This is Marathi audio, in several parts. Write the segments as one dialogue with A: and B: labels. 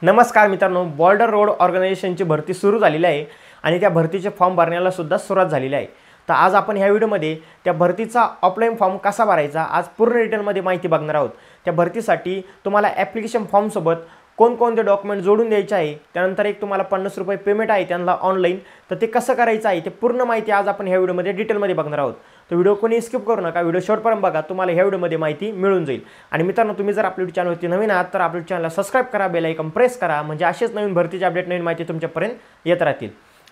A: नमस्कार मित्रांनो, बॉर्डर रोड ऑर्गनायझेशनची भरती सुरू झालेली आहे आणि त्या भरतीचे फॉर्म भरण्याला सुद्धा सुरुवात झालेली आहे। तर आज आपण ह्या व्हिडिओमध्ये त्या भरतीचा ऑफलाईन फॉर्म कसा भरायचा आज पूर्ण डिटेलमध्ये माहिती बघणार आहोत। त्या भरतीसाठी तुम्हाला ॲप्लिकेशन फॉर्म सोबत कोणकोणते डॉक्युमेंट जोडून द्यायचे आहे, त्यानंतर एक तुम्हाला 50 रुपये पेमेंट आहे त्यांना ऑनलाईन, तर ते कसं करायचं आहे ते पूर्ण माहिती आज आपण ह्या व्हिडिओमध्ये डिटेलमध्ये बघणार आहोत। तर व्हिडिओ कोणी स्किप करू नका, व्हिडिओ शेवटपर्यंत बघा, तुम्हाला ह्या व्हिडिओमध्ये माहिती मिळून जाईल। आणि मित्रांनो, तुम्ही जर आपल्या चॅनलवरती नवीन आहात तर आपल्या चॅनलला सबस्क्राइब करा, बेल आयकॉन प्रेस करा, म्हणजे असेच नवीन भरतीचे अपडेट, नवीन माहिती तुमच्यापर्यंत येत राहतील।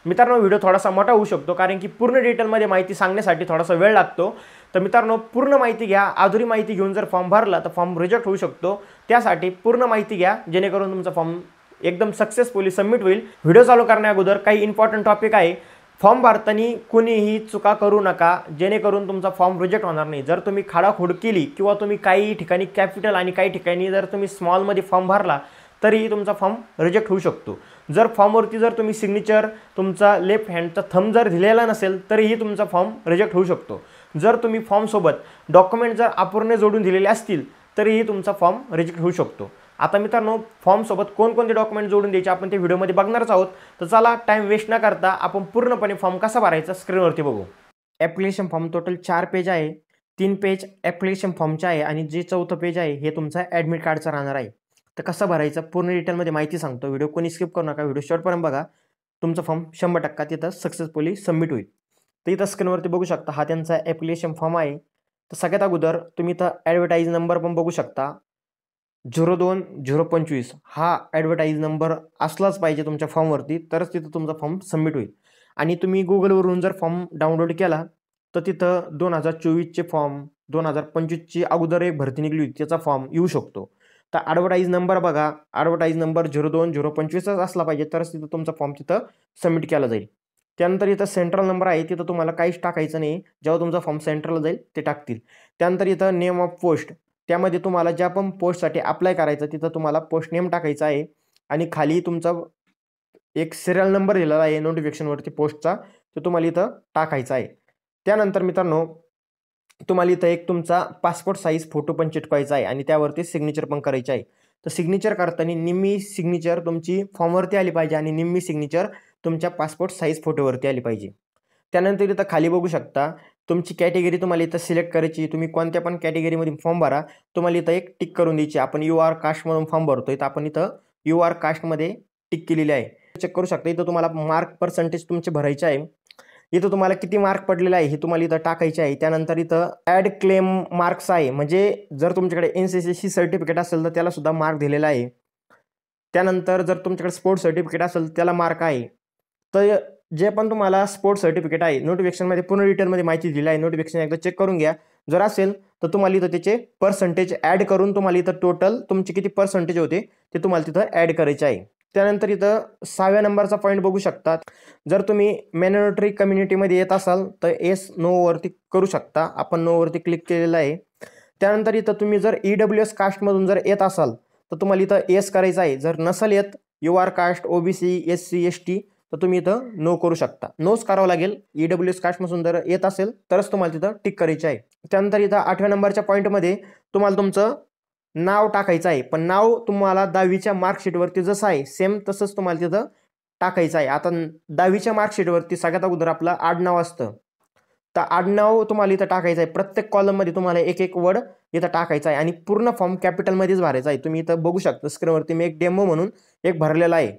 A: मित्रांनो, व्हिडिओ थोडासा मोठा होऊ शकतो कारण की पूर्ण डिटेलमध्ये माहिती सांगण्यासाठी थोडासा वेळ लागतो। तर मित्रांनो, पूर्ण माहिती घ्या, अधुरी माहिती घेऊन जर फॉर्म भरला तर फॉर्म रिजेक्ट होऊ शकतो। त्यासाठी पूर्ण माहिती घ्या जेणेकरून तुमचा फॉर्म एकदम सक्सेसफुली सबमिट होईल। व्हिडिओ चालू करण्या अगोदर काही इम्पॉर्टंट टॉपिक आहे। फॉर्म भरताना कुणीही चुका करू नका जेणेकरून तुमचा फॉर्म रिजेक्ट होणार नाही। जर तुम्ही खाडाखोड केली किंवा तुम्ही काही ठिकाणी कॅपिटल आणि काही ठिकाणी जर तुम्ही स्मॉलमध्ये फॉर्म भरला तरीही तुमचा फॉर्म रिजेक्ट होऊ शकतो। जर फॉर्मवरती जर तुम्ही सिग्नेचर तुमचा लेफ्ट हँडचा थंब जर दिलेला नसेल तरीही तुमचा फॉर्म रिजेक्ट होऊ शकतो। जर तुम्ही फॉर्मसोबत डॉक्युमेंट जर अपूर्ण जोडून दिलेले असतील तरीही तुमचा फॉर्म रिजेक्ट होऊ शकतो। आता मित्रांनो, फॉर्म सोबत कोणकोणते डॉक्युमेंट जोडून द्यायचे आपण ते व्हिडिओमध्ये बघणारच आहोत। तर चला टाइम वेस्ट न करता आपण पूर्णपणे फॉर्म कसा भरायचा स्क्रीनवरती बघू। ॲप्लिकेशन फॉर्म टोटल 4 पेज आहे। 3 पेज ॲप्लिकेशन फॉर्मचे आहे आणि जे 4थं पेज आहे हे तुमचा ॲडमिट कार्डचा राहणार आहे। तर कसं भरायचं पूर्ण डिटेलमध्ये माहिती सांगतो, व्हिडिओ कोणी स्किप करू नका, व्हिडिओ शेवटपर्यंत बघा, तुमचा फॉर्म 100% तिथं सक्सेसफुली सबमिट होईल। तर इथं स्क्रीनवरती बघू शकता हा त्यांचा ॲप्लिकेशन फॉर्म आहे। तर सगळ्यात अगोदर तुम्ही इथं ॲडव्हर्टाईज नंबर पण बघू शकता, 02-025 हा ॲडव्हर्टाईज नंबर असलाच पाहिजे तुमच्या फॉर्मवरती, तरच तिथं तुमचा फॉर्म सबमिट होईल। आणि तुम्ही गुगलवरून जर फॉर्म डाउनलोड केला तर तिथं 2024चे फॉर्म, 2025ची अगोदर एक भरती निघली होती त्याचा फॉर्म येऊ शकतो। तर ॲडव्हर्टाईज नंबर बघा, ॲडव्हर्टाईज नंबर 02-025च असला पाहिजे तरच तिथं तुमचा फॉर्म तिथं सबमिट केला जाईल। त्यानंतर इथं सेंट्रल नंबर आहे, तिथं तुम्हाला काहीच टाकायचं नाही, जेव्हा तुमचा फॉर्म सेंट्रलला जाईल ते टाकतील। त्यानंतर इथं नेम ऑफ पोस्ट, त्यामध्ये तुम्हाला ज्या पण पोस्टसाठी अप्लाय करायचं तिथं तुम्हाला पोस्ट नेम टाकायचा आहे आणि खाली तुमचा एक सिरियल नंबर दिलेला आहे नोटिफिकेशनवरती पोस्टचा, तो तुम्हाला इथं टाकायचा आहे। त्यानंतर मित्रांनो, तुम्हाला इथं एक तुमचा पासपोर्ट साईज फोटो पण चिटकवायचा आहे आणि त्यावरती सिग्नेचर पण करायची आहे। तर सिग्नेचर करताना निम्मी सिग्नेचर तुमची फॉर्मवरती आली पाहिजे आणि निम्मी सिग्नेचर तुमच्या पासपोर्ट साईज फोटोवरती आली पाहिजे। त्यानंतर इथं खाली बघू शकता तुमची कॅटेगरी तुम्हाला इथं सिलेक्ट करायची, तुम्ही कोणत्या पण कॅटेगरीमध्ये फॉर्म भरा, तुम्हाला इथं एक टिक करून द्यायची। आपण UR कास्टमधून फॉर्म भरतोय तर आपण इथं UR कास्टमध्ये टिक केलेली आहे, चेक करू शकता। इथं तुम्हाला मार्क पर्सेंटेज तुमचे भरायचे आहे, इथं तुम्हाला किती मार्क पडलेला आहे हे तुम्हाला इथं टाकायचे आहे। त्यानंतर इथं ॲड क्लेम मार्क्स आहे, म्हणजे जर तुमच्याकडे NCCC सर्टिफिकेट असेल तर त्याला सुद्धा मार्क दिलेला आहे। त्यानंतर जर तुमच्याकडे स्पोर्ट्स सर्टिफिकेट असेल त्याला मार्क आहे। तर जे पण तुम्हाला स्पोर्ट्स सर्टिफिकेट आहे नोटिफिकेशनमध्ये पूर्ण डिटेलमध्ये माहिती दिली आहे, नोटिफिकेशन एकदा चेक करून घ्या। जर असेल तर तुम्हाला इथं त्याचे पर्सेंटेज ॲड करून तुम्हाला इथं टोटल तुमचे किती पर्सेंटेज होते ते तुम्हाला तिथं ॲड करायचे आहे। त्यानंतर इथं 6व्या नंबरचा पॉईंट बघू शकतात, जर तुम्ही मायनॉरिटी कम्युनिटीमध्ये येत असाल तर येस नो वरती करू शकता, आपण नो वरती क्लिक केलेलं आहे। त्यानंतर इथं तुम्ही जर EWS कास्टमधून जर येत असाल तर तुम्हाला इथं येस करायचं आहे, जर नसेल येत UR caste OBC SC ST तर तुम्ही इथं नो करू शकता, नोच करावं लागेल। EWS कास्टमधून जर येत असेल तरच तुम्हाला तिथं टिक करायची आहे। त्यानंतर इथं 8व्या नंबरच्या पॉईंटमध्ये तुम्हाला तुमचं नाव टाकायचं आहे, पण नाव तुम्हाला 10वीच्या मार्कशीटवरती जसं आहे सेम तसंच तुम्हाला तिथं टाकायचं आहे। आता 10वीच्या मार्कशीटवरती सगळ्यात अगोदर आपलं आडनाव असतं, तर आडनाव तुम्हाला इथं टाकायचं आहे। प्रत्येक कॉलममध्ये तुम्हाला एक एक वर्ड इथं टाकायचा आहे आणि पूर्ण फॉर्म कॅपिटलमध्येच भरायचा आहे। तुम्ही इथं बघू शकता स्क्रीनवरती मी एक डेमो म्हणून एक भरलेला आहे।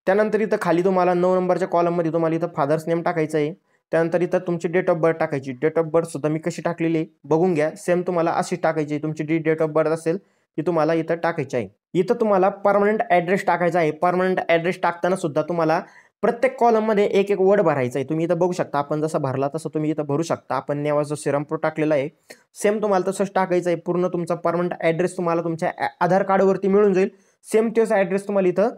A: त्यानंतर इथं खाली तुम्हाला 9 नंबरच्या कॉलममध्ये तुम्हाला इथं फादर्स नेम टाकायचं आहे। त्यानंतर इथं तुमची डेट ऑफ बर्थ टाकायची, डेट ऑफ बर्थ सुद्धा मी कशी टाकलेली आहे बघून घ्या, सेम तुम्हाला अशी टाकायची आहे। तुमची जी डेट ऑफ बर्थ असेल ती तुम्हाला इथं टाकायची आहे। इथं तुम्हाला परमनंट ॲड्रेस टाकायचा आहे। परमनंट ॲड्रेस टाकताना सुद्धा तुम्हाला प्रत्येक कॉलममध्ये एक एक वर्ड भरायचा आहे। तुम्ही इथं बघू शकता, आपण जसं भरला तसं तुम्ही इथं भरू शकता। आपण नेवासा श्रीरामपूर टाकलेला आहे, सेम तुम्हाला तसंच टाकायचं आहे। पूर्ण तुमचा परमनंट ॲड्रेस तुम्हाला तुमच्या आधार कार्डवरती मिळून जाईल, सेम तोच ॲड्रेस तुम्हाला इथं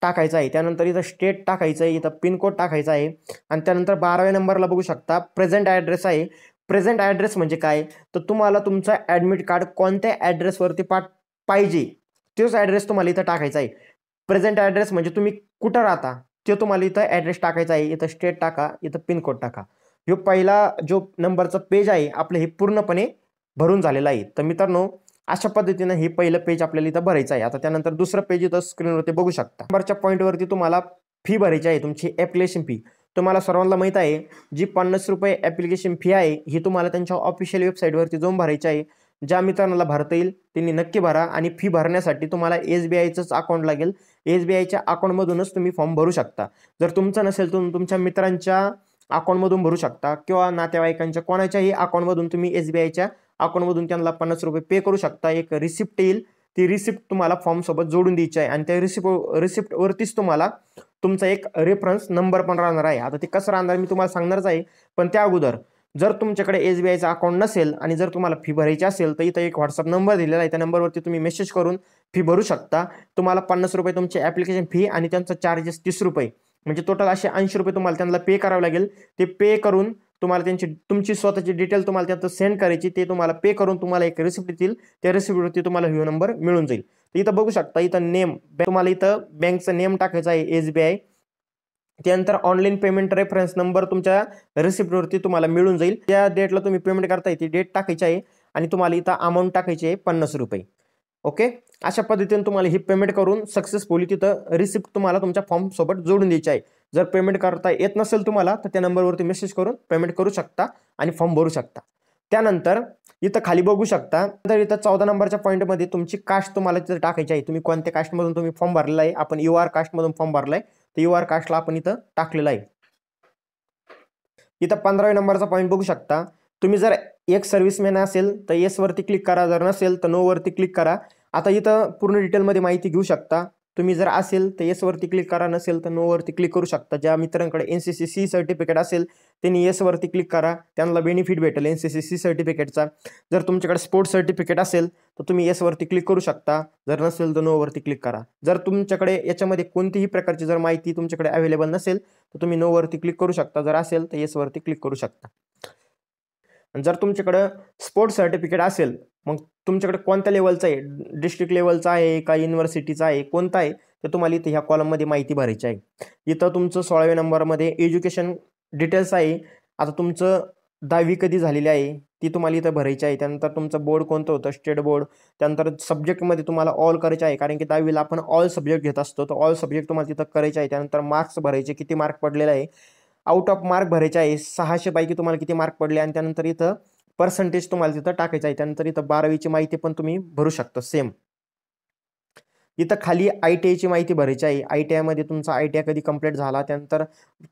A: टाकायचा आहे। त्यानंतर इथं स्टेट टाकायचं आहे, इथं पिनकोड टाकायचा आहे आणि त्यानंतर 12व्या नंबरला बघू शकता प्रेझेंट ॲड्रेस आहे। प्रेझेंट ॲड्रेस म्हणजे काय, तर तुम्हाला तुमचा ॲडमिट कार्ड कोणत्या ॲड्रेसवरती पाहिजे तोच ॲड्रेस तुम्हाला इथं टाकायचा आहे। प्रेझेंट ॲड्रेस म्हणजे तुम्ही कुठं राहता ते तुम्हाला इथं ॲड्रेस टाकायचा आहे। इथं स्टेट टाका, इथं पिनकोड टाका। ह्यो पहिला जो नंबरचा पेज आहे आपलं हे पूर्णपणे भरून झालेला आहे। तर मित्रांनो, अशा पद्धतीनं हे पहिलं पेज आपल्याला इथं भरायचं आहे. आता त्यानंतर दुसरं पेज इथं स्क्रीनवरती बघू शकता. नंबरच्या पॉईंटवरती तुम्हाला फी भरायची आहे, तुमची ॲप्लिकेशन फी. तुम्हाला सर्वांना माहीत आहे जी ₹50 ॲप्लिकेशन फी आहे ही तुम्हाला त्यांच्या ऑफिशियल वेबसाईटवरती जाऊन भरायची आहे. ज्या मित्रांना भरता येईल त्यांनी नक्की भरा आणि फी भरण्यासाठी तुम्हाला SBIचंच अकाउंट लागेल. SBIच्या अकाउंटमधूनच तुम्ही फॉर्म भरू शकता. जर तुमचं नसेल तर तुमच्या मित्रांच्या अकाउंटमधून भरू शकता किंवा नातेवाईकांच्या कोणाच्याही अकाउंटमधून तुम्ही SBIच्या अकाउंटमधून त्यांना ₹50 पे करू शकता. एक रिसिप्ट येईल, ती रिसिप्ट तुम्हाला फॉर्मसोबत जोडून द्यायची आहे आणि त्या रिसिप्टवरतीच तुम्हाला तुमचा एक रेफरन्स नंबर पण राहणार आहे. आता ते कसं राहणार मी तुम्हाला सांगणारच आहे, पण त्या अगोदर जर तुमच्याकडे SBIचं अकाउंट नसेल आणि जर तुम्हाला फी भरायची असेल तर इथं एक WhatsApp नंबर दिलेला आहे. त्या नंबरवरती तुम्ही मेसेज करून फी भरू शकता. तुम्हाला ₹50 तुमची ॲप्लिकेशन फी आणि त्यांचा चार्जेस ₹30 म्हणजे टोटल असे ₹80 तुम्हाला त्यांना पे करावं लागेल. ते पे करून तुम्हाला तुमची स्वतःची डिटेल तुम्हाला त्यात सेंड करायची. ते तुम्हाला पे करून तुम्हाला एक रिसिप्ट देतील. त्या रिसिप्टवरती तुम्हाला हा नंबर मिळून जाईल. इथं बघू शकता, इथं नेम तुम्हाला इथं बँकचं नेम टाकायचं आहे SBI. त्यानंतर ऑनलाईन पेमेंट रेफरन्स नंबर तुमच्या रिसिप्टवरती तुम्हाला मिळून जाईल. त्या डेटला तुम्ही पेमेंट करताय ती डेट टाकायची आहे आणि तुम्हाला इथं अमाऊंट टाकायची आहे ₹50. ओके, अशा पद्धतीने तुम्हाला ही पेमेंट करून सक्सेसफुली तिथं रिसिप्ट तुम्हाला तुमच्या फॉर्म सोबत जोडून द्यायची आहे. जर पेमेंट करता येत नसेल तुम्हाला तर त्या नंबरवरती मेसेज करून पेमेंट करू शकता आणि फॉर्म भरू शकता. त्यानंतर इथं खाली बघू शकता, तर इथं 14 नंबरच्या पॉईंटमध्ये तुमची कास्ट तुम्हाला तिथं टाकायची आहे. तुम्ही कोणत्या कास्टमधून तुम्ही फॉर्म भरलेला आहे. आपण UR कास्टमधून फॉर्म भरलाय तर UR कास्टला आपण इथं टाकलेलं आहे. इथं 15व्या नंबरचा पॉईंट बघू शकता. तुम्ही जर एक सर्व्हिसमॅन असेल तर येस वरती क्लिक करा, जर नसेल तर नो वरती क्लिक करा. आता इथं पूर्ण डिटेलमध्ये माहिती घेऊ शकता. तुम्ही जर असेल तर येस वरती क्लिक करा, नसेल तर नो वरती क्लिक करू शकता. ज्या मित्रांकडे NCCC सर्टिफिकेट असेल त्यांनी येस वरती क्लिक करा, त्यांना बेनिफिट भेटेल NCCC सर्टिफिकेटचा. जर तुमच्याकडे स्पोर्ट्स सर्टिफिकेट असेल तर तुम्ही येस वरती क्लिक करू शकता, जर नसेल तर नो वरती क्लिक करा. जर तुमच्याकडे याच्यामध्ये कोणतीही प्रकारची जर माहिती तुमच्याकडे अवेलेबल नसेल तर तुम्ही नो वरती क्लिक करू शकता, जर असेल तर येस वरती क्लिक करू शकता. जर तुमच्याकडे स्पोर्ट्स सर्टिफिकेट असेल, मग तुमच्याकडे कोणत्या लेवलचं आहे, डिस्ट्रिक्ट लेवलचा आहे का युनिव्हर्सिटीचा आहे, कोणता आहे ते तुम्हाला इथे ह्या कॉलममध्ये माहिती भरायची आहे. इथं तुमचं 16व्या नंबरमध्ये एज्युकेशन डिटेल्स आहे. आता तुमचं 10वी कधी झालेली आहे ती तुम्हाला इथं भरायची आहे. त्यानंतर तुमचं बोर्ड कोणतं होतं, स्टेट बोर्ड. त्यानंतर सब्जेक्टमध्ये तुम्हाला ऑल करायचे आहे, कारण की 10वीला आपण ऑल सब्जेक्ट घेत असतो, तर ऑल सब्जेक्ट तुम्हाला तिथं करायचे आहे. त्यानंतर मार्क्स भरायचे, किती मार्क पडलेला आहे, आउट ऑफ मार्क भरायचे आहे, 600 पैकी तुम्हाला किती मार्क पडले आणि त्यानंतर इथं पर्सेंटेज तुम्हाला तिथं टाकायचं आहे. त्यानंतर इथं 12वीची माहिती पण तुम्ही भरू शकता सेम. इथं खाली ITIची माहिती भरायची आहे. ITIमध्ये तुमचा ITI कधी कंप्लीट झाला, त्यानंतर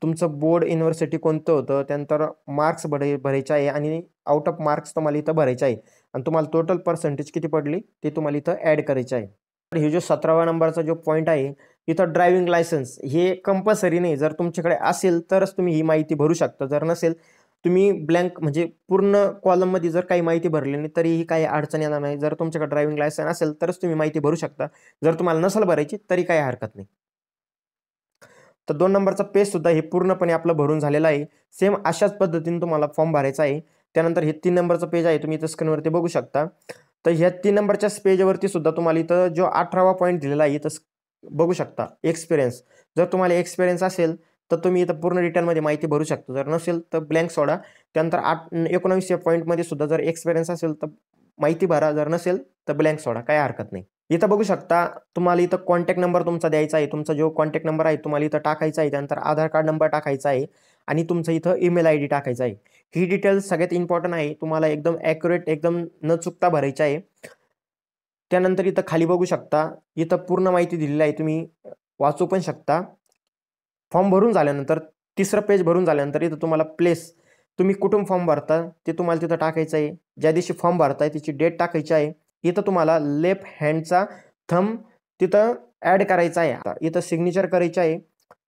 A: तुमचं बोर्ड युनिव्हर्सिटी कोणतं होतं, त्यानंतर मार्क्स भरायचे आहे आणि आउट ऑफ मार्क्स तुम्हाला इथं भरायचे आहे आणि तुम्हाला टोटल पर्सेंटेज किती पडली ते तुम्हाला इथं ॲड करायचे आहे. तर हे जो 17व्या नंबरचा जो पॉईंट आहे, इथं ड्रायव्हिंग लायसन्स हे कंपल्सरी नाही. जर तुमच्याकडे असेल तरच तुम्ही ही माहिती भरू शकता, जर नसेल तुम्ही ब्लँक म्हणजे पूर्ण कॉलममध्ये जर काही माहिती भरली नाही तरीही काही अडचण येणार नाही. जर तुमच्याकडे ड्रायव्हिंग लायसन्स असेल तरच तुम्ही माहिती भरू शकता, जर तुम्हाला नसेल भरायची तरी काही हरकत नाही. तर 2 नंबरचा पेज सुद्धा हे पूर्णपणे आपलं भरून झालेलं आहे. सेम अशाच पद्धतीने तुम्हाला फॉर्म भरायचा आहे. त्यानंतर हे 3 नंबरचं पेज आहे, तुम्ही इथं स्क्रीनवरती बघू शकता. तर ह्या 3 नंबरच्या पेजवरती सुद्धा तुम्हाला इथं जो 18वा पॉईंट दिलेला आहे इथं बघू शकता, एक्सपिरियन्स. जर तुम्हाला एक्सपिरियन्स असेल तर तुम्ही इथं पूर्ण डिटेलमध्ये माहिती भरू शकता, जर नसेल तर ब्लँक सोडा. त्यानंतर 19व्या पॉईंटमध्ये सुद्धा जर एक्सपिरियन्स असेल तर माहिती भरा, जर नसेल तर ब्लँक सोडा, काही हरकत नाही. इथं बघू शकता, तुम्हाला इथं कॉन्टॅक्ट नंबर तुमचा द्यायचा आहे. तुमचा जो कॉन्टॅक्ट नंबर आहे तुम्हाला इथं टाकायचा आहे. त्यानंतर आधार कार्ड नंबर टाकायचा आहे आणि तुमचं इथं ईमेल ID टाकायचा आहे. ही डिटेल्स सगळ्यात इम्पॉर्टंट आहे. तुम्हाला एकदम ॲक्युरेट, एकदम न चुकता भरायची आहे. त्यानंतर इथं खाली बघू शकता, इथं पूर्ण माहिती दिलेली आहे, तुम्ही वाचू पण शकता. फॉर्म भरून झाल्यानंतर 3रं पेज भरून झाल्यानंतर इथं तुम्हाला प्लेस, तुम्ही कुठून फॉर्म भरता ते तुम्हाला तिथं टाकायचं आहे. ज्या दिवशी फॉर्म भरताय तिची डेट टाकायची आहे. इथं तुम्हाला लेफ्ट हँडचा थंब तिथं ॲड करायचा आहे. आता इथं सिग्नेचर करायची आहे.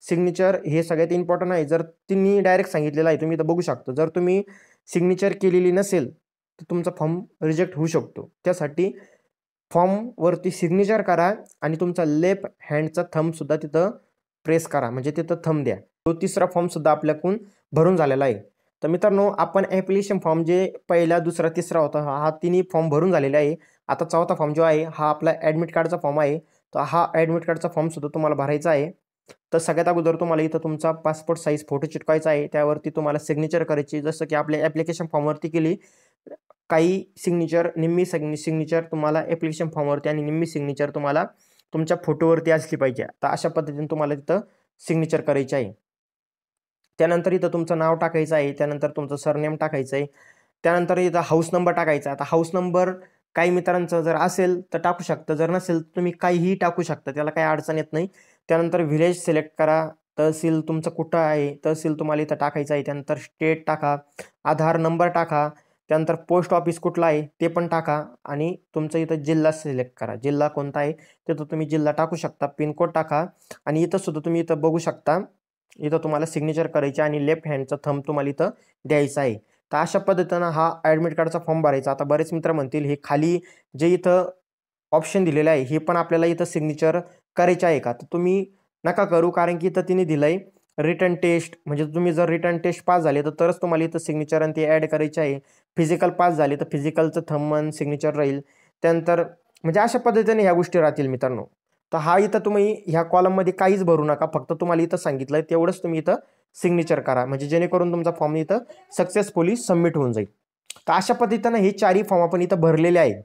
A: सिग्नेचर हे सगळ्यात इम्पॉर्टंट आहे. जर त्यांनी डायरेक्ट सांगितलेलं आहे, तुम्ही इथं बघू शकता. जर तुम्ही सिग्नेचर केलेली नसेल तर तुमचा फॉर्म रिजेक्ट होऊ शकतो. त्यासाठी फॉर्मवरती सिग्नेचर करा आणि तुमचा लेफ्ट हँडचा थंब सुद्धा तिथं प्रेस करा, म्हणजे तिथं थंब द्या. तो 3रा फॉर्म सुद्धा आपल्याकडून भरून झालेला आहे. तर मित्रांनो, आपण ॲप्लिकेशन फॉर्म जे पहिला, दुसरा, तिसरा होता हा 3ही फॉर्म भरून झालेला आहे. आता 4था फॉर्म जो आहे हा आपला ॲडमिट कार्डचा फॉर्म आहे. तर हा ॲडमिट कार्डचा फॉर्म सुद्धा तुम्हाला भरायचा आहे. तर सगळ्यात अगोदर तुम्हाला इथं तुमचा पासपोर्ट साईज फोटो चिटकवायचा आहे. त्यावरती तुम्हाला सिग्नेचर करायची, जसं की आपल्या ॲप्लिकेशन फॉर्मवरती केली काही सिग्नेचर, निम्मी सिग्नेचर तुम्हाला ॲप्लिकेशन फॉर्मवरती आणि निम्मी सिग्नेचर तुम्हाला तुमच्या फोटोवरती असली पाहिजे. तर अशा पद्धतीने तुम्हाला तिथं सिग्नेचर करायची आहे. त्यानंतर इथं तुमचं नाव टाकायचं आहे, त्यानंतर तुमचं सरनेम टाकायचं आहे, त्यानंतर इथं हाऊस नंबर टाकायचा. आता हाऊस नंबर काही मित्रांचं जर असेल तर टाकू शकता, जर नसेल तर तुम्ही काहीही टाकू शकता, त्याला काही अडचण येत नाही. त्यानंतर व्हिलेज सिलेक्ट करा, तहसील तुमचं कुठं आहे तहसील तुम्हाला इथं टाकायचं आहे. त्यानंतर स्टेट टाका, आधार नंबर टाका, त्यानंतर पोस्ट ऑफिस कुठला आहे ते पण टाका आणि तुमचं इथं जिल्हा सिलेक्ट करा, जिल्हा कोणता आहे तिथं तुम्ही जिल्हा टाकू शकता, पिनकोड टाका आणि इथं सुद्धा तुम्ही इथं बघू शकता, इथं तुम्हाला सिग्नेचर करायची आणि लेफ्ट हँडचा थंब तुम्हाला इथं द्यायचा आहे. तर अशा पद्धतीनं हा ॲडमिट कार्डचा फॉर्म भरायचा. आता बरेच मित्र म्हणतील हे खाली जे इथं ऑप्शन दिलेलं आहे हे पण आपल्याला इथं सिग्नेचर करायचे आहे का, तर तुम्ही नका करू, कारण की इथं तिने दिलं आहे रिटन टेस्ट, म्हणजे तुम्ही जर रिटन टेस्ट पास झाले तर तरच तुम्हाला इथं सिग्नेचर आणि ते ॲड करायचे आहे. फिजिकल पास झाले तर फिजिकलचं थंब आणि सिग्नेचर राहील. त्यानंतर म्हणजे अशा पद्धतीने ह्या गोष्टी राहतील मित्रांनो. तर हा इथं तुम्ही ह्या कॉलममध्ये काहीच भरू नका, फक्त तुम्हाला इथं सांगितलं आहे तेवढंच तुम्ही इथं सिग्नेचर करा, म्हणजे जेणेकरून तुमचा फॉर्म इथं सक्सेसफुली सबमिट होऊन जाईल. तर अशा पद्धतीनं हे चारही फॉर्म आपण इथं भरलेले आहे.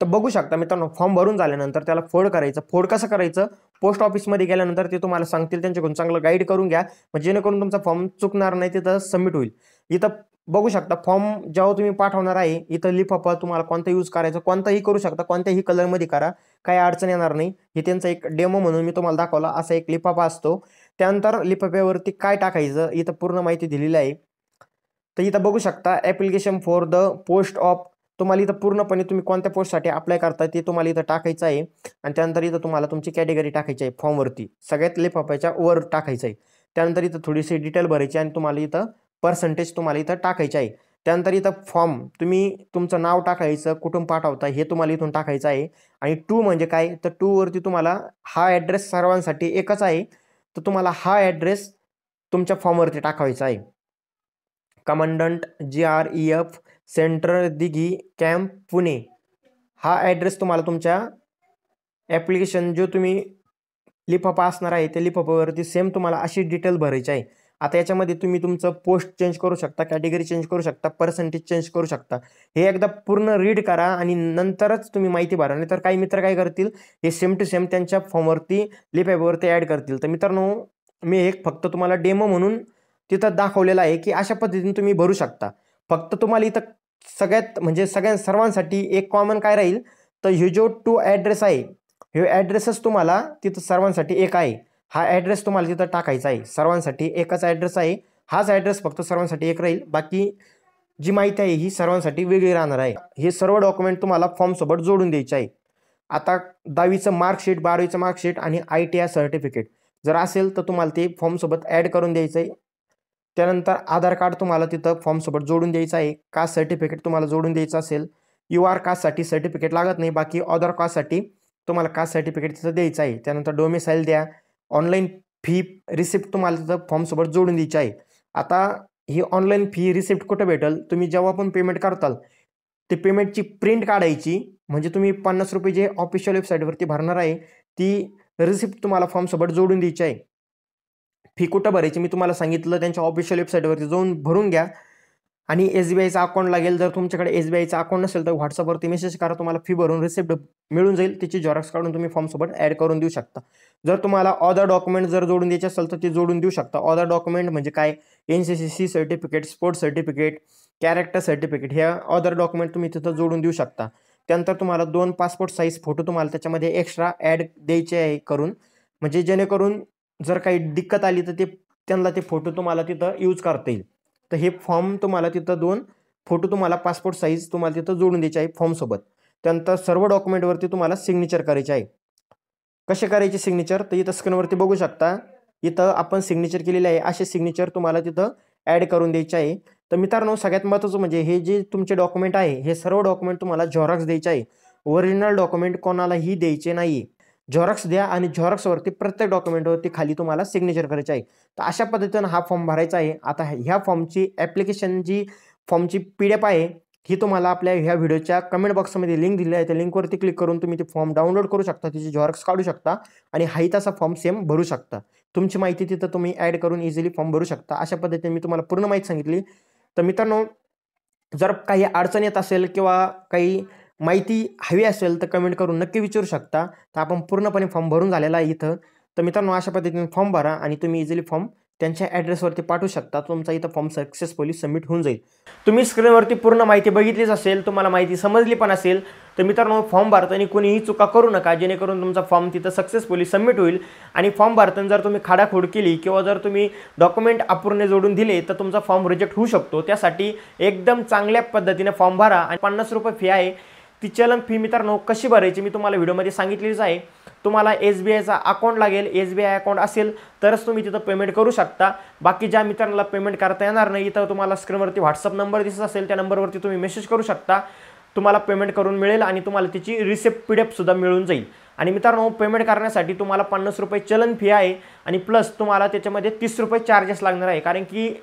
A: तर बघू शकता मित्रांनो, फॉर्म भरून झाल्यानंतर त्याला फोल्ड करायचं. फोल्ड कसं करायचं, पोस्ट ऑफिसमध्ये गेल्यानंतर ते तुम्हाला सांगतील, त्यांच्याकडून चांगलं गाईड करून घ्या, म्हणजे जेणेकरून तुमचा फॉर्म चुकणार नाही, तिथं सबमिट होईल. इथं बघू शकता फॉर्म जेव्हा तुम्ही पाठवणार आहे, इथं लिफाफा तुम्हाला कोणता यूज करायचा, कोणताही करू शकता, कोणत्याही कलरमध्ये करा, काही अडचण येणार नाही. हे त्यांचा एक डेमो म्हणून मी तुम्हाला दाखवला, असा एक लिफाफा असतो. त्यानंतर लिफाफ्यावरती काय टाकायचं इथं पूर्ण माहिती दिलेली आहे. तर इथं बघू शकता application for the post of, तुम्हाला इथं पूर्णपणे तुम्ही कोणत्या पोस्टसाठी अप्लाय करताय ते तुम्हाला इथं टाकायचं आहे आणि त्यानंतर इथं तुम्हाला तुमची कॅटेगरी टाकायची आहे फॉर्मवरती, सगळ्यात लिफाफ्याच्या वर टाकायचं आहे. त्यानंतर इथं थोडीशी डिटेल भरायची आणि तुम्हाला इथं पर्सेंटेज तुम्हाला इथं टाकायचे आहे. त्यानंतर इथं फॉर्म तुम्ही तुमचं नाव टाकायचं, कुठून पाठवता हे तुम्हाला इथून टाकायचं आहे. आणि टू म्हणजे काय, तर टूवरती तुम्हाला हा ॲड्रेस सर्वांसाठी एकच आहे, तर तुम्हाला हा ॲड्रेस तुमच्या फॉर्मवरती टाकायचा आहे. Commandant GREF centre Dighi camp Pune, हा ॲड्रेस तुम्हाला तुमच्या ॲप्लिकेशन जो तुम्ही लिफाफा असणार आहे त्या लिफाफ्यावरती सेम तुम्हाला अशी डिटेल भरायची आहे. आता याच्यामध्ये तुम्ही तुमचं पोस्ट चेंज करू शकता, कॅटेगरी चेंज करू शकता, पर्सेंटेज चेंज करू शकता. हे एकदा पूर्ण रीड करा आणि नंतरच तुम्ही माहिती भरा, नाही तर काही मित्र काय करतील, हे सेम टू सेम त्यांच्या फॉर्मवरती लिफाफ्यावरती ॲड करतील. तर मित्रांनो, मी एक फक्त तुम्हाला डेमो म्हणून तिथं दाखवलेलं आहे की अशा पद्धतीने तुम्ही भरू शकता. फक्त तुम्हाला इथं सगळ्यात म्हणजे सर्वांसाठी एक कॉमन काय राहील, तर हे जो टू ॲड्रेस आहे, हे ॲड्रेसच तुम्हाला तिथं सर्वांसाठी एक आहे. हा ॲड्रेस तुम्हाला तिथं टाकायचा आहे, सर्वांसाठी एकच ॲड्रेस आहे. हाच ॲड्रेस फक्त सर्वांसाठी एक राहील, बाकी जी माहिती आहे ही सर्वांसाठी वेगळी राहणार आहे. हे सर्व डॉक्युमेंट तुम्हाला फॉर्मसोबत जोडून द्यायचे आहे. आता 10वीचं मार्कशीट, 12वीचं मार्कशीट आणि ITI सर्टिफिकेट जर असेल तर तुम्हाला ते फॉर्मसोबत ॲड करून द्यायचं आहे. त्यानंतर आधार कार्ड तुम्हाला तिथं फॉर्मसोबत जोडून द्यायचं आहे. कास्ट सर्टिफिकेट तुम्हाला जोडून द्यायचं असेल, UR कास्टसाठी सर्टिफिकेट लागत नाही, बाकी अदर कास्टसाठी तुम्हाला कास्ट सर्टिफिकेट तिथं द्यायचं आहे. त्यानंतर डोमिसाईल द्या, ऑनलाईन फी रिसिप्ट तुम्हाला तिथं फॉर्मसोबत जोडून द्यायची आहे. आता ही ऑनलाईन फी रिसिप्ट कुठं भेटेल, तुम्ही जेव्हा पण पेमेंट करताल ते पेमेंटची प्रिंट काढायची, म्हणजे तुम्ही 50 रुपये जे ऑफिशियल वेबसाईटवरती भरणार आहे ती रिसिप्ट तुम्हाला फॉर्मसोबत जोडून द्यायची आहे. फी कुठं भरायची मी तुम्हाला सांगितलं, त्यांच्या ऑफिशियल वेबसाईटवरती जाऊन भरून घ्या. आणि SBIचा अकाउंट लागेल, जर तुमच्याकडे SBIचा अकाउंट नसेल तर व्हॉट्सअपवरती मेसेज करा, तुम्हाला फी भरून रिसिप्ट मिळून जाईल, त्याची झेरॉक्स काढून तुम्ही फॉर्मसोबत ॲड करून देऊ शकता. जर तुम्हाला अदर डॉक्युमेंट जर जोडून द्यायचे असेल तर ते जोडून देऊ शकता. अदर डॉक्युमेंट म्हणजे काय, NCCC certificate, sports certificate, character certificate, ह्या अदर डॉक्युमेंट तुम्ही तिथं जोडून देऊ शकता. त्यानंतर तुम्हाला 2 पासपोर्ट साईज फोटो तुम्हाला त्याच्यामध्ये एक्स्ट्रा ॲड द्यायचे आहे करून, म्हणजे जेणेकरून जर काही दिक्कत आली तर त्यांना ते फोटो तुम्हाला तिथं यूज करता येईल. तर हे फॉर्म तुम्हाला तिथं 2 फोटो तुम्हाला पासपोर्ट साईज तुम्हाला तिथं जोडून द्यायचे आहे फॉर्मसोबत. त्यानंतर सर्व डॉक्युमेंटवरती तुम्हाला सिग्नेचर करायचे आहे. कसे करायचे सिग्नेचर, तर इथं स्क्रीनवरती बघू शकता, इथं आपण सिग्नेचर केलेले आहे, असे सिग्नेचर तुम्हाला तिथं ॲड करून द्यायचे आहे. तर मित्रांनो, सगळ्यात महत्त्वाचं म्हणजे हे जे तुमचे डॉक्युमेंट आहे हे सर्व डॉक्युमेंट तुम्हाला झेरॉक्स द्यायचे आहे. ओरिजिनल डॉक्युमेंट कोणालाही द्यायचे नाही. झेरॉक्स द्या आणि झेरॉक्सवरती प्रत्येक डॉक्युमेंटवरती खाली तुम्हाला सिग्नेचर करायचे आहे. तर अशा पद्धतीनं हा फॉर्म भरायचा आहे. आता ह्या फॉर्मची ॲप्लिकेशन जी फॉर्मची PDF आहे ही तुम्हाला आपल्या ह्या व्हिडिओच्या कमेंट बॉक्समध्ये लिंक दिली आहे, त्या लिंकवरती क्लिक करून तुम्ही ते फॉर्म डाउनलोड करू शकता, त्याची झेरॉक्स काढू शकता आणि हाही तसा फॉर्म सेम भरू शकता. तुमची माहिती तिथं तुम्ही ॲड करून इझिली फॉर्म भरू शकता. अशा पद्धतीने मी तुम्हाला पूर्ण माहिती सांगितली. तर मित्रांनो, जर काही अडचण येत असेल किंवा काही माहिती हवी असेल तर कमेंट करून नक्की विचारू शकता. तर आपण पूर्णपणे फॉर्म भरून झालेला आहे इथं. तर मित्रांनो अशा पद्धतीने फॉर्म भरा आणि तुम्ही इझिली फॉर्म त्यांच्या ॲड्रेसवरती पाठवू शकता. तुमचा इथं फॉर्म सक्सेसफुली सबमिट होऊन जाईल. तुम्ही स्क्रीनवरती पूर्ण माहिती बघितलीच असेल, तुम्हाला माहिती समजली पण असेल. तर मित्रांनो फॉर्म भरताना कोणीही चुका करू नका, जेणेकरून तुमचा फॉर्म तिथं सक्सेसफुली सबमिट होईल. आणि फॉर्म भरताना जर तुम्ही खाडाखोड केली किंवा जर तुम्ही डॉक्युमेंट अपूर्ण जोडून दिले तर तुमचा फॉर्म रिजेक्ट होऊ शकतो. त्यासाठी एकदम चांगल्या पद्धतीने फॉर्म भरा. आणि ₹50 फी आहे. ती चलन फी मित्रांनो कशी भरायची मी तुम्हाला व्हिडिओमध्ये सांगितलीच आहे. तुम्हाला SBIचा अकाउंट लागेल. SBI अकाउंट असेल तरच तुम्ही तिथं पेमेंट करू शकता. बाकी ज्या मित्रांना पेमेंट करता येणार नाही, तर तुम्हाला स्क्रीनवरती व्हॉट्सअप नंबर दिसत असेल, त्या नंबरवरती तुम्ही मेसेज करू शकता. तुम्हाला पेमेंट करून मिळेल आणि तुम्हाला त्याची रिसिप्ट PDF सुद्धा मिळून जाईल. आणि मित्रांनो पेमेंट करण्यासाठी तुम्हाला ₹50 चलन फी आहे आणि प्लस तुम्हाला त्याच्यामध्ये ₹30 चार्जेस लागणार आहे. कारण की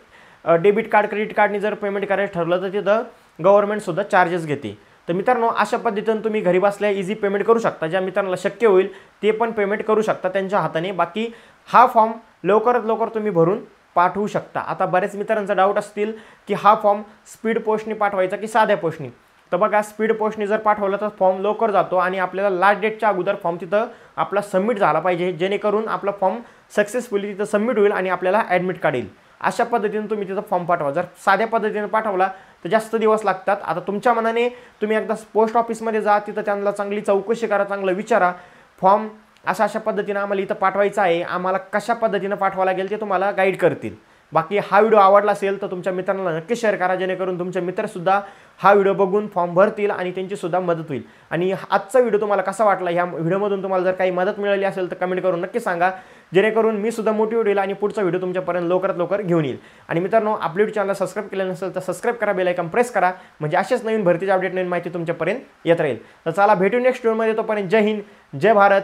A: डेबिट कार्ड क्रेडिट कार्डने जर पेमेंट करायचं ठरलं तर तिथं गव्हर्नमेंटसुद्धा चार्जेस घेते. तर मित्रांनो अशा पद्धतीने तुम्ही घरी बसल्या इझी पेमेंट करू शकता. ज्या मित्रांना शक्य होईल ते पण पेमेंट करू शकता त्यांच्या हाताने. बाकी हा फॉर्म लवकरात लवकर तुम्ही भरून पाठवू शकता. आता बऱ्याच मित्रांचा डाऊट असतील की हा फॉर्म स्पीड पोस्टने पाठवायचा की साध्या पोस्टने. तर बघा स्पीड पोस्टने जर पाठवलं तर फॉर्म लवकर जातो आणि आपल्याला लास्ट डेटच्या अगोदर फॉर्म तिथं आपला सबमिट झाला पाहिजे, जेणेकरून आपला फॉर्म सक्सेसफुली तिथं सबमिट होईल आणि आपल्याला ॲडमिट कार्ड येईल. अशा पद्धतीने तुम्ही तिथं फॉर्म पाठवा. जर साध्या पद्धतीने पाठवला तर जास्त दिवस लागतात. आता तुमच्या मनाने तुम्ही एकदा पोस्ट ऑफिसमध्ये जा, तिथं त्यांना चांगली चौकशी करा, चांगलं विचारा. फॉर्म अशा पद्धतीने आम्हाला इथं पाठवायचा आहे, आम्हाला कशा पद्धतीने पाठवावं लागेल ते तुम्हाला गाईड करतील. बाकी हा व्हिडिओ आवडला असेल तर तुमच्या मित्रांना नक्की शेअर करा, जेणेकरून तुमचे मित्रसुद्धा हा व्हिडिओ बघून फॉर्म भरतील आणि त्यांचीसुद्धा मदत होईल. आणि आजचा व्हिडिओ तुम्हाला कसा वाटला, ह्या व्हिडिओमधून तुम्हाला जर काही मदत मिळाली असेल तर कमेंट करून नक्की सांगा, जेणेकरून मी सुद्धा मोटिवेट होईल आणि पुढचा व्हिडिओ तुमच्यापर्यंत लवकरात लवकर घेऊन येईल. आणि मित्रांनो आपल्या चॅनलला सबस्क्राईब केलं नसेल तर सबस्क्राईब करा, बेल आयकॉन प्रेस करा, म्हणजे अशाच नवीन भरतीचे अपडेट नवीन माहिती तुमच्यापर्यंत येत राहील. तर चला भेटू नेक्स्ट व्हिडिओमध्ये. तोपर्यंत जय हिंद, जय भारत,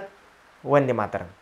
A: वंदे मातरम.